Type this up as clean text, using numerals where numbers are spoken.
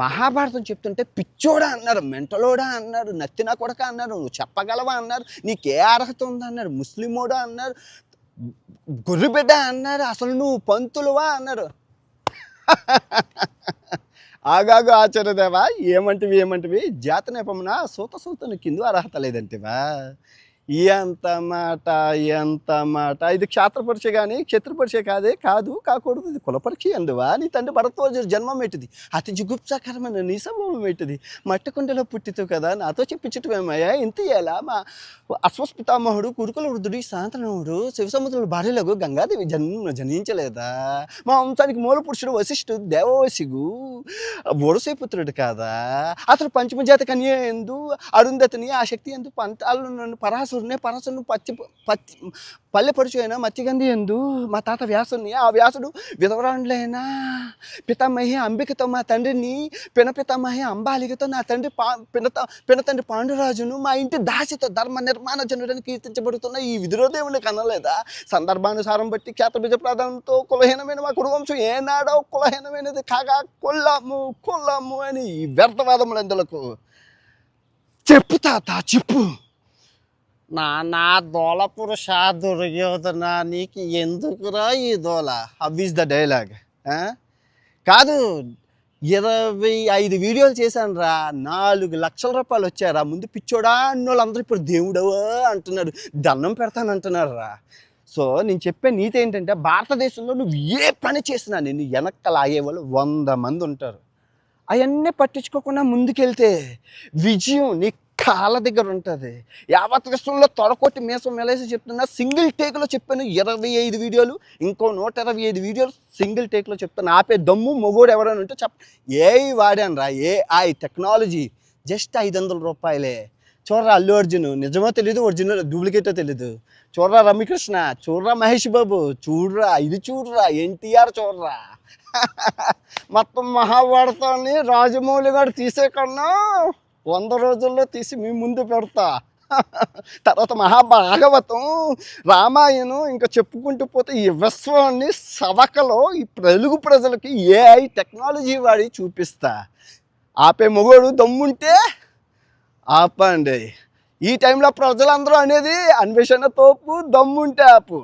మహాభారతం చెప్తుంటే పిచ్చోడా అన్నారు, మెంటలోడా అన్నారు, నత్తినా కొడక అన్నారు, నువ్వు చెప్పగలవా అన్నారు, నీకే అర్హత ఉందన్నారు, ముస్లిమోడా అన్నారు, గొర్రెబిడ్డ అన్నారు, అసలు నువ్వు పంతులువా అన్నారు. ఆగాగు ఆచార్యదేవా, ఏమంటివి జాత నేపమున సూతను కింద అర్హత లేదంటివా. ఎంత మాట ఇది క్షాత్రపరీక్ష కానీ క్షత్రపరీక్ష కాకూడదు, ఇది కులపరీక్ష అందువా. నీ తండ్రి భరద్వాజ జన్మం ఏంటిది, అతి జుగుప్సాకరమైన నీ సంభవం ఏంటిది, మట్టి కుండలో పుట్టితో కదా నాతో చెప్పించటమేమయ్యా. ఇంత ఎలా మా అశ్వస్పితామహుడు కురుకుల వృద్ధుడు శాంతనుడు శివసముద్రుల భార్యలకు గంగాదేవి జనించలేదా. మా వంశానికి మూల పురుషుడు వశిష్ఠుడు దేవవశిగు ఓడసేపుత్రుడు కాదా. అతను పంచమజాత కన్య ఎందు అరుంధతిని ఆ శక్తి ఎందు పంతాలను పరాశరుని పల్లెపరుచు అయినా మత్స్యగంధి ఎందు మా తాత వ్యాసుని, ఆ వ్యాసుడు విధవరాండ్లైనా పితామహి అంబికతో మా తండ్రిని, పినపితామహి అంబాలికతో నా తండ్రి పినతండ్రి పాండురాజును, మా ఇంటి దాసితో ధర్మ నిర్మాణ జనుడని కీర్తించబడుతున్న ఈ విదురోదేవుని కనలేదా. సందర్భానుసారం బట్టి ఖ్యాతబీజ ప్రాధాన్యంతో కులహీనమైన మా కురువంశం ఏనాడో కులహీనమైనది కాగా కొల్లాము అని ఈ వ్యర్థవాదములందులకు చెప్పు తాత చెప్పు. నా దోల పురుష దుర్యోధన, నీకు ఎందుకురా ఈ దోల. హవ్ ద డైలాగ్ కాదు. 25 వీడియోలు చేశాను రా, 4 లక్షల రూపాయలు వచ్చారా. ముందు పిచ్చోడా అన్నోళ్ళు అందరూ ఇప్పుడు దేవుడవా అంటున్నారు, దండం పెడతానంటున్నారు రా. సో నేను చెప్పే నీతి ఏంటంటే, భారతదేశంలో నువ్వు ఏ పని చేసినా నేను వెనక్క లాగేవాళ్ళు 100 మంది ఉంటారు. అవన్నీ పట్టించుకోకుండా ముందుకెళ్తే విజయం నీ కాళ్ళ దగ్గర ఉంటుంది. యావత్ విశ్వంలో తొడకొట్టి మీసం మెలేసి చెప్తున్నా. సింగిల్ టేక్లో చెప్పాను 25 వీడియోలు, ఇంకో 125 వీడియోలు సింగిల్ టేక్లో చెప్తాను. ఆపే దమ్ము మొగోడు ఎవరైనా ఉంటే ఏఐ వాడాను రా, ఏఐ టెక్నాలజీ జస్ట్ 500 రూపాయలే. చూడరా అల్లు అర్జున్, నిజమో తెలీదు, ఒరిజినల్ డూప్లికేటో తెలీదు. చూడరా రమ్యకృష్ణ, చూడరా మహేష్ బాబు, చూడరా ఇది చూడరా ఎన్టీఆర్, చూడరా మొత్తం మహాభారతాన్ని రాజమౌళి గారు తీసే కన్నా 100 రోజుల్లో తీసి మీ ముందు పెడతా. తర్వాత మహాభాగవతం, రామాయణం, ఇంకా చెప్పుకుంటూ పోతే ఈ విశ్వాన్ని సవకలో ఈ తెలుగు ప్రజలకి ఏఐ టెక్నాలజీ వాడి చూపిస్తా. ఆపే మొగోడు దమ్ముంటే ఆపండి. ఈ టైంలో ప్రజలందరూ అనేది అన్వేషణ తోపు, దమ్ముంటే ఆపు.